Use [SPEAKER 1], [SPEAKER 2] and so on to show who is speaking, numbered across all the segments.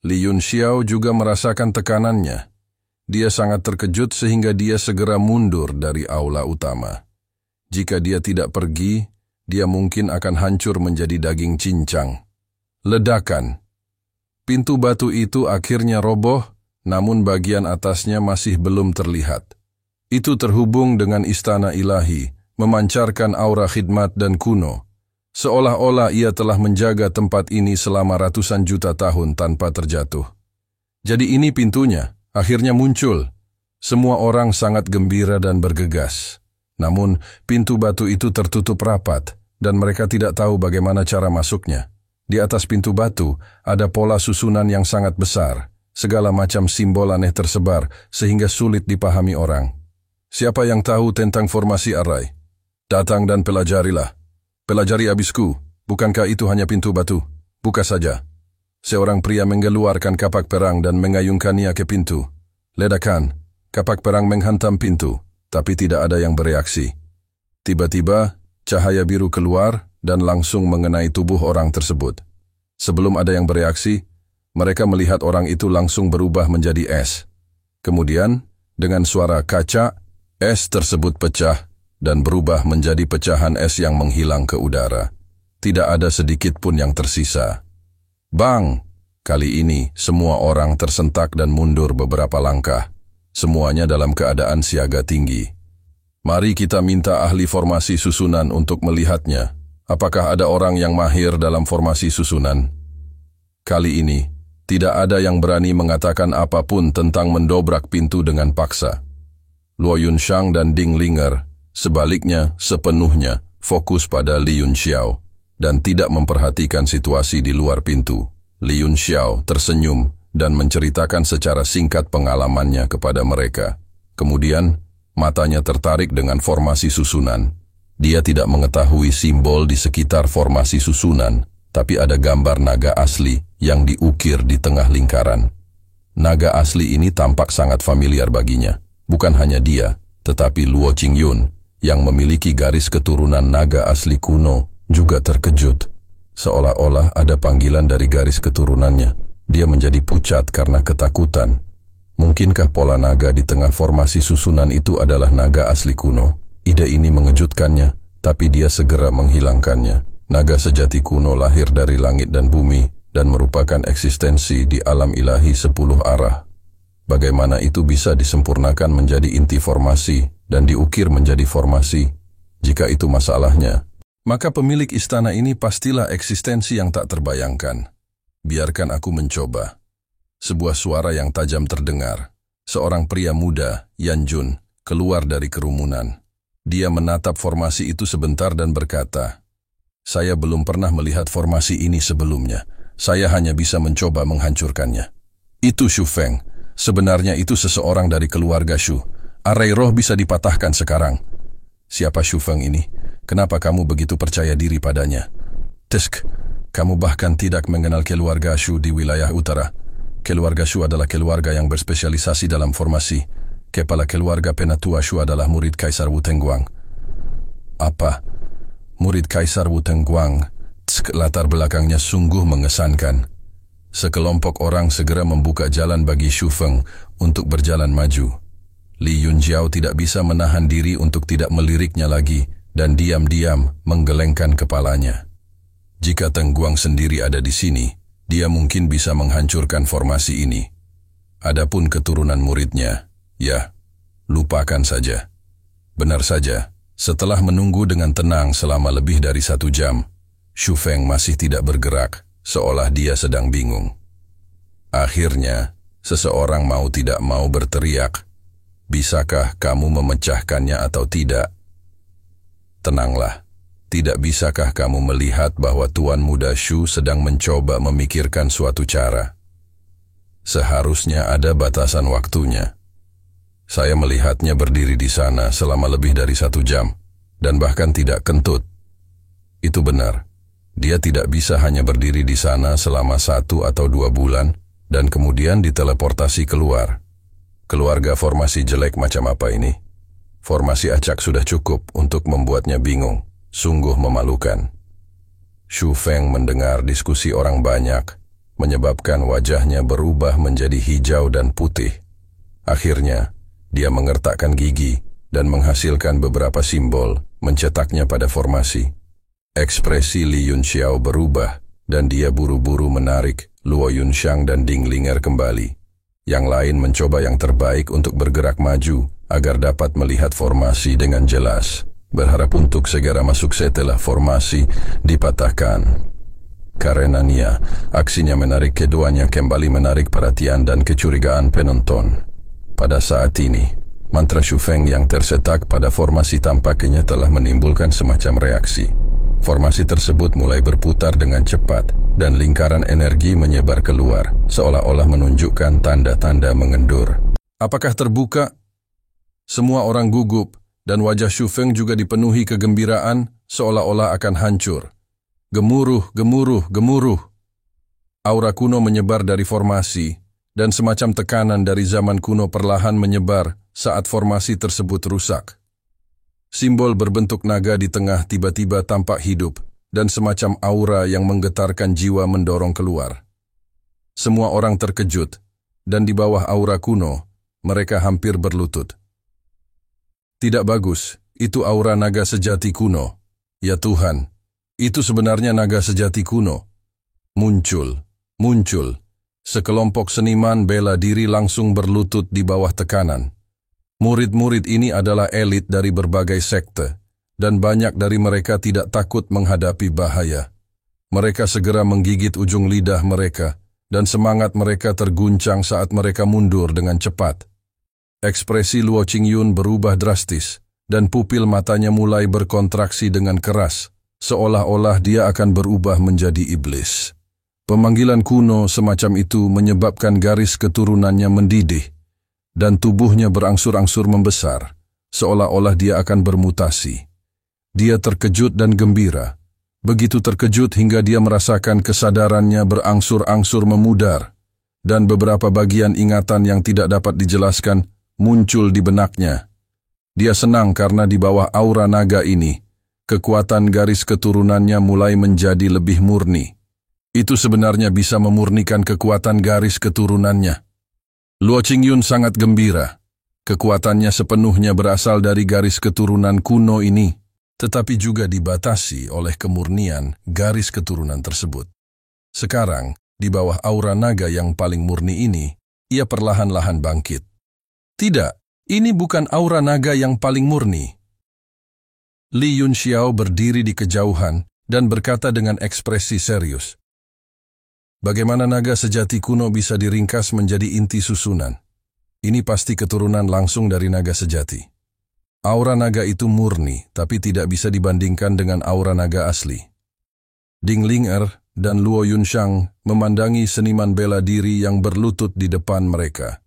[SPEAKER 1] Li Yunxiao juga merasakan tekanannya. Dia sangat terkejut sehingga dia segera mundur dari aula utama. Jika dia tidak pergi, dia mungkin akan hancur menjadi daging cincang. Ledakan. Pintu batu itu akhirnya roboh, namun bagian atasnya masih belum terlihat. Itu terhubung dengan istana ilahi, memancarkan aura khidmat dan kuno. Seolah-olah ia telah menjaga tempat ini selama ratusan juta tahun tanpa terjatuh. Jadi ini pintunya, akhirnya muncul. Semua orang sangat gembira dan bergegas. Namun, pintu batu itu tertutup rapat, dan mereka tidak tahu bagaimana cara masuknya. Di atas pintu batu, ada pola susunan yang sangat besar. Segala macam simbol aneh tersebar, sehingga sulit dipahami orang. Siapa yang tahu tentang formasi arai? Datang dan pelajarilah. Pelajari abisku, bukankah itu hanya pintu batu? Buka saja. Seorang pria mengeluarkan kapak perang dan mengayunkannya ke pintu. Ledakan, kapak perang menghantam pintu, tapi tidak ada yang bereaksi. Tiba-tiba, cahaya biru keluar dan langsung mengenai tubuh orang tersebut. Sebelum ada yang bereaksi, mereka melihat orang itu langsung berubah menjadi es. Kemudian, dengan suara kaca, es tersebut pecah dan berubah menjadi pecahan es yang menghilang ke udara. Tidak ada sedikit pun yang tersisa. Bang! Kali ini, semua orang tersentak dan mundur beberapa langkah. Semuanya dalam keadaan siaga tinggi. Mari kita minta ahli formasi susunan untuk melihatnya. Apakah ada orang yang mahir dalam formasi susunan? Kali ini, tidak ada yang berani mengatakan apapun tentang mendobrak pintu dengan paksa. Luo Yunxiang dan Ding Linger sebaliknya sepenuhnya fokus pada Li Yunxiao dan tidak memperhatikan situasi di luar pintu. Li Yunxiao tersenyum dan menceritakan secara singkat pengalamannya kepada mereka. Kemudian, matanya tertarik dengan formasi susunan. Dia tidak mengetahui simbol di sekitar formasi susunan, tapi ada gambar naga asli yang diukir di tengah lingkaran. Naga asli ini tampak sangat familiar baginya. Bukan hanya dia, tetapi Luo Qingyun yang memiliki garis keturunan naga asli kuno juga terkejut. Seolah-olah ada panggilan dari garis keturunannya. Dia menjadi pucat karena ketakutan. Mungkinkah pola naga di tengah formasi susunan itu adalah naga asli kuno? Ide ini mengejutkannya, tapi dia segera menghilangkannya. Naga sejati kuno lahir dari langit dan bumi dan merupakan eksistensi di alam ilahi 10 arah. Bagaimana itu bisa disempurnakan menjadi inti formasi dan diukir menjadi formasi? Jika itu masalahnya, maka pemilik istana ini pastilah eksistensi yang tak terbayangkan. Biarkan aku mencoba. Sebuah suara yang tajam terdengar. Seorang pria muda, Yan Jun, keluar dari kerumunan. Dia menatap formasi itu sebentar dan berkata, "Saya belum pernah melihat formasi ini sebelumnya. Saya hanya bisa mencoba menghancurkannya." Itu Shu Feng. Sebenarnya itu seseorang dari keluarga Shu. Arai roh bisa dipatahkan sekarang. Siapa Shu Feng ini? Kenapa kamu begitu percaya diri padanya? Tisk, kamu bahkan tidak mengenal keluarga Shu di wilayah utara. Keluarga Shu adalah keluarga yang berspesialisasi dalam formasi. Kepala keluarga penatua Shu adalah murid Kaisar Wu Tengguang. Apa? Murid Kaisar Wu Tengguang? Tsk, latar belakangnya sungguh mengesankan. Sekelompok orang segera membuka jalan bagi Shu Feng untuk berjalan maju. Li Yunxiao tidak bisa menahan diri untuk tidak meliriknya lagi dan diam-diam menggelengkan kepalanya. Jika Tengguang sendiri ada di sini, dia mungkin bisa menghancurkan formasi ini. Adapun keturunan muridnya, ya, lupakan saja. Benar saja, setelah menunggu dengan tenang selama lebih dari 1 jam, Shu Feng masih tidak bergerak, seolah dia sedang bingung. Akhirnya, seseorang mau tidak mau berteriak, "Bisakah kamu memecahkannya atau tidak?" Tenanglah, tidak bisakah kamu melihat bahwa Tuan Muda Shu sedang mencoba memikirkan suatu cara? Seharusnya ada batasan waktunya. Saya melihatnya berdiri di sana selama lebih dari 1 jam, dan bahkan tidak kentut. Itu benar. Dia tidak bisa hanya berdiri di sana selama 1 atau 2 bulan, dan kemudian diteleportasi keluar. Keluarga formasi jelek macam apa ini? Formasi acak sudah cukup untuk membuatnya bingung. Sungguh memalukan. Shu Feng mendengar diskusi orang banyak. menyebabkan wajahnya berubah menjadi hijau dan putih. Akhirnya, dia mengertakkan gigi dan menghasilkan beberapa simbol, mencetaknya pada formasi. Ekspresi Li Yunxiao berubah, dan dia buru-buru menarik Luo Yunxiang dan Ding Linger kembali. Yang lain mencoba yang terbaik untuk bergerak maju agar dapat melihat formasi dengan jelas, berharap untuk segera masuk setelah formasi dipatahkan. Karenanya, aksinya menarik keduanya kembali menarik perhatian dan kecurigaan penonton. Pada saat ini, mantra Shufeng yang tercetak pada formasi tampaknya telah menimbulkan semacam reaksi. Formasi tersebut mulai berputar dengan cepat dan lingkaran energi menyebar keluar, seolah-olah menunjukkan tanda-tanda mengendur. Apakah terbuka? Semua orang gugup dan wajah Shufeng juga dipenuhi kegembiraan seolah-olah akan hancur. Gemuruh, gemuruh, gemuruh. Aura kuno menyebar dari formasi, dan semacam tekanan dari zaman kuno perlahan menyebar saat formasi tersebut rusak. Simbol berbentuk naga di tengah tiba-tiba tampak hidup, dan semacam aura yang menggetarkan jiwa mendorong keluar. Semua orang terkejut, dan di bawah aura kuno, mereka hampir berlutut. Tidak bagus, itu aura naga sejati kuno. Ya Tuhan! Itu sebenarnya naga sejati kuno. Muncul. Sekelompok seniman bela diri langsung berlutut di bawah tekanan. Murid-murid ini adalah elit dari berbagai sekte, dan banyak dari mereka tidak takut menghadapi bahaya. Mereka segera menggigit ujung lidah mereka, dan semangat mereka terguncang saat mereka mundur dengan cepat. Ekspresi Luo Qingyun berubah drastis, dan pupil matanya mulai berkontraksi dengan keras, seolah-olah dia akan berubah menjadi iblis. Pemanggilan kuno semacam itu menyebabkan garis keturunannya mendidih, dan tubuhnya berangsur-angsur membesar, seolah-olah dia akan bermutasi. Dia terkejut dan gembira, begitu terkejut hingga dia merasakan kesadarannya berangsur-angsur memudar, dan beberapa bagian ingatan yang tidak dapat dijelaskan muncul di benaknya. Dia senang karena di bawah aura naga ini, kekuatan garis keturunannya mulai menjadi lebih murni. Itu sebenarnya bisa memurnikan kekuatan garis keturunannya. Luo Qingyun sangat gembira. Kekuatannya sepenuhnya berasal dari garis keturunan kuno ini, tetapi juga dibatasi oleh kemurnian garis keturunan tersebut. Sekarang, di bawah aura naga yang paling murni ini, ia perlahan-lahan bangkit. Tidak, ini bukan aura naga yang paling murni. Li Yunxiao berdiri di kejauhan dan berkata dengan ekspresi serius. Bagaimana naga sejati kuno bisa diringkas menjadi inti susunan? Ini pasti keturunan langsung dari naga sejati. Aura naga itu murni, tapi tidak bisa dibandingkan dengan aura naga asli. Ding Linger dan Luo Yunxiang memandangi seniman bela diri yang berlutut di depan mereka,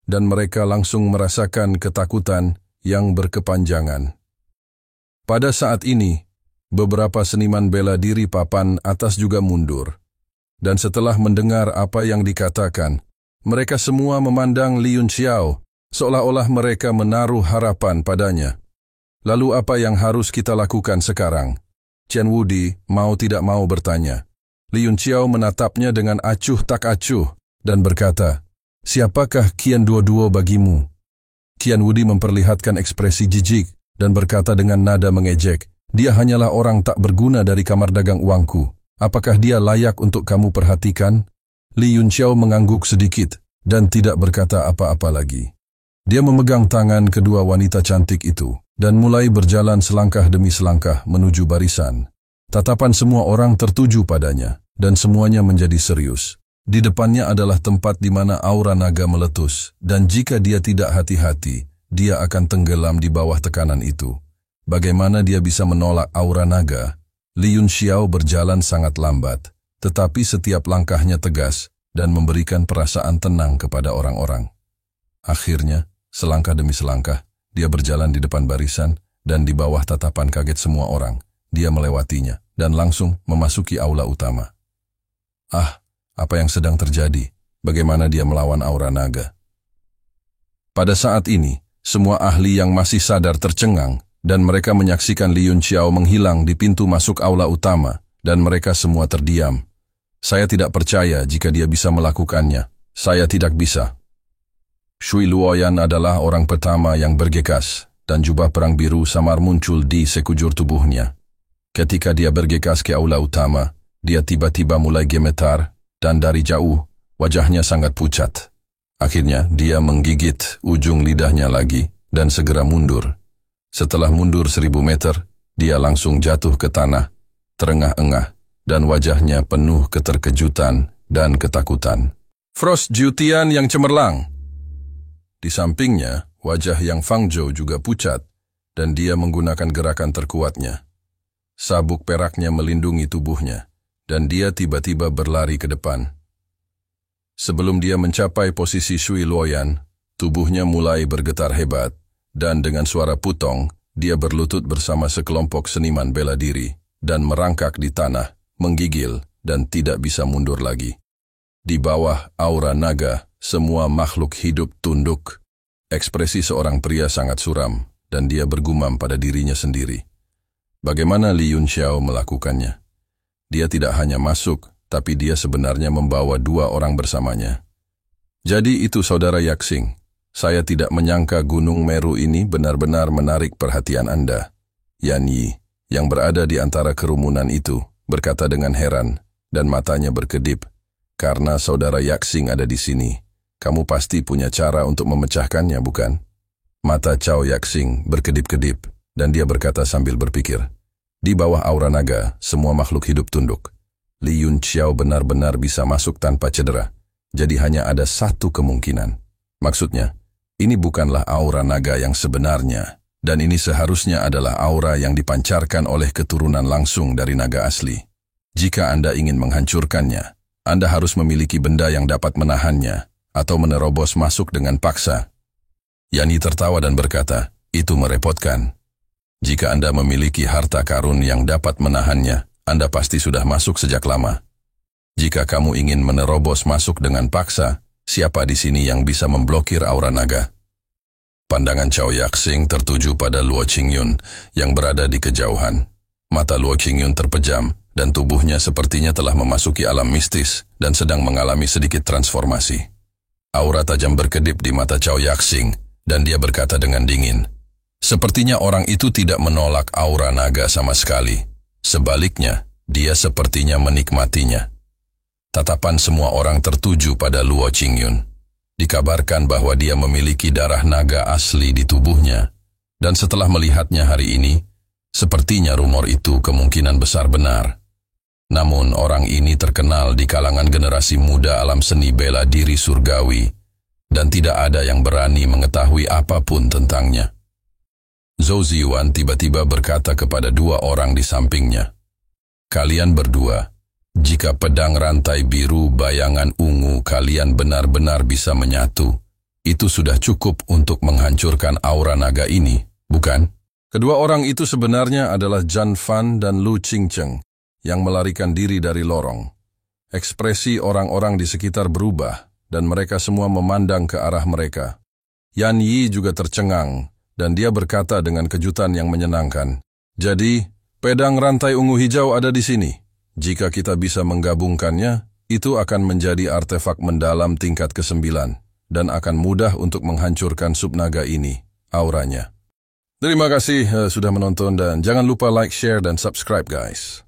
[SPEAKER 1] dan mereka langsung merasakan ketakutan yang berkepanjangan. Pada saat ini, beberapa seniman bela diri papan atas juga mundur. Dan setelah mendengar apa yang dikatakan, mereka semua memandang Li Yunxiao, seolah-olah mereka menaruh harapan padanya. Lalu apa yang harus kita lakukan sekarang? Chen Wudi mau tidak mau bertanya. Li Yunxiao menatapnya dengan acuh tak acuh, dan berkata, siapakah Qian Duo bagimu? Qian Wudi memperlihatkan ekspresi jijik, dan berkata dengan nada mengejek, dia hanyalah orang tak berguna dari kamar dagang uangku. Apakah dia layak untuk kamu perhatikan? Li Yunxiao mengangguk sedikit, dan tidak berkata apa-apa lagi. Dia memegang tangan kedua wanita cantik itu, dan mulai berjalan selangkah demi selangkah menuju barisan. Tatapan semua orang tertuju padanya, dan semuanya menjadi serius. Di depannya adalah tempat di mana aura naga meletus, dan jika dia tidak hati-hati, dia akan tenggelam di bawah tekanan itu. Bagaimana dia bisa menolak aura naga? Li Yunxiao berjalan sangat lambat, tetapi setiap langkahnya tegas dan memberikan perasaan tenang kepada orang-orang. Akhirnya, selangkah demi selangkah, dia berjalan di depan barisan, dan di bawah tatapan kaget semua orang, dia melewatinya, dan langsung memasuki aula utama. Apa yang sedang terjadi? Bagaimana dia melawan aura naga? Pada saat ini, semua ahli yang masih sadar tercengang, dan mereka menyaksikan Li Yunxiao menghilang di pintu masuk aula utama, dan mereka semua terdiam. Saya tidak percaya jika dia bisa melakukannya. Saya tidak bisa. Shui Luoyan adalah orang pertama yang bergegas, dan jubah perang biru samar muncul di sekujur tubuhnya. Ketika dia bergegas ke aula utama, dia tiba-tiba mulai gemetar, dan dari jauh, wajahnya sangat pucat. Akhirnya, dia menggigit ujung lidahnya lagi, dan segera mundur. Setelah mundur 1000 meter, dia langsung jatuh ke tanah, terengah-engah, dan wajahnya penuh keterkejutan dan ketakutan. Frost Jiutian yang cemerlang. Di sampingnya, wajah Yang Fangzhou juga pucat, dan dia menggunakan gerakan terkuatnya. Sabuk peraknya melindungi tubuhnya, dan dia tiba-tiba berlari ke depan. Sebelum dia mencapai posisi Shui Luoyan, tubuhnya mulai bergetar hebat, dan dengan suara putong, dia berlutut bersama sekelompok seniman bela diri, dan merangkak di tanah, menggigil, dan tidak bisa mundur lagi. Di bawah aura naga, semua makhluk hidup tunduk. Ekspresi seorang pria sangat suram, dan dia bergumam pada dirinya sendiri. Bagaimana Li Yunxiao melakukannya? Dia tidak hanya masuk, tapi dia sebenarnya membawa 2 orang bersamanya. Jadi itu saudara Yaxing. Saya tidak menyangka Gunung Meru ini benar-benar menarik perhatian Anda. Yan Yi, yang berada di antara kerumunan itu, berkata dengan heran, dan matanya berkedip. Karena saudara Yaxing ada di sini, kamu pasti punya cara untuk memecahkannya, bukan? Mata Cao Yaxing berkedip-kedip, dan dia berkata sambil berpikir. Di bawah aura naga, semua makhluk hidup tunduk. Li Yunxiao benar-benar bisa masuk tanpa cedera. Jadi hanya ada satu kemungkinan. Maksudnya, ini bukanlah aura naga yang sebenarnya, dan ini seharusnya adalah aura yang dipancarkan oleh keturunan langsung dari naga asli. Jika Anda ingin menghancurkannya, Anda harus memiliki benda yang dapat menahannya, atau menerobos masuk dengan paksa. Yani tertawa dan berkata, itu merepotkan. Jika Anda memiliki harta karun yang dapat menahannya, Anda pasti sudah masuk sejak lama. Jika kamu ingin menerobos masuk dengan paksa, siapa di sini yang bisa memblokir aura naga? Pandangan Cao Yaxing tertuju pada Luo Qingyun yang berada di kejauhan. Mata Luo Qingyun terpejam, dan tubuhnya sepertinya telah memasuki alam mistis dan sedang mengalami sedikit transformasi. Aura tajam berkedip di mata Cao Yaxing, dan dia berkata dengan dingin, sepertinya orang itu tidak menolak aura naga sama sekali. Sebaliknya, dia sepertinya menikmatinya. Tatapan semua orang tertuju pada Luo Qingyun. Dikabarkan bahwa dia memiliki darah naga asli di tubuhnya, dan setelah melihatnya hari ini, sepertinya rumor itu kemungkinan besar benar. Namun orang ini terkenal di kalangan generasi muda alam seni bela diri surgawi, dan tidak ada yang berani mengetahui apapun tentangnya. Zhou Ziyuan tiba-tiba berkata kepada 2 orang di sampingnya, kalian berdua, jika pedang rantai biru bayangan ungu kalian benar-benar bisa menyatu, itu sudah cukup untuk menghancurkan aura naga ini, bukan? Kedua orang itu sebenarnya adalah Zhan Fan dan Lu Qingcheng, yang melarikan diri dari lorong. Ekspresi orang-orang di sekitar berubah, dan mereka semua memandang ke arah mereka. Yan Yi juga tercengang, dan dia berkata dengan kejutan yang menyenangkan, jadi, pedang rantai ungu hijau ada di sini. Jika kita bisa menggabungkannya, itu akan menjadi artefak mendalam tingkat ke-9, dan akan mudah untuk menghancurkan subnaga ini, auranya. Terima kasih sudah menonton, dan jangan lupa like, share, dan subscribe guys.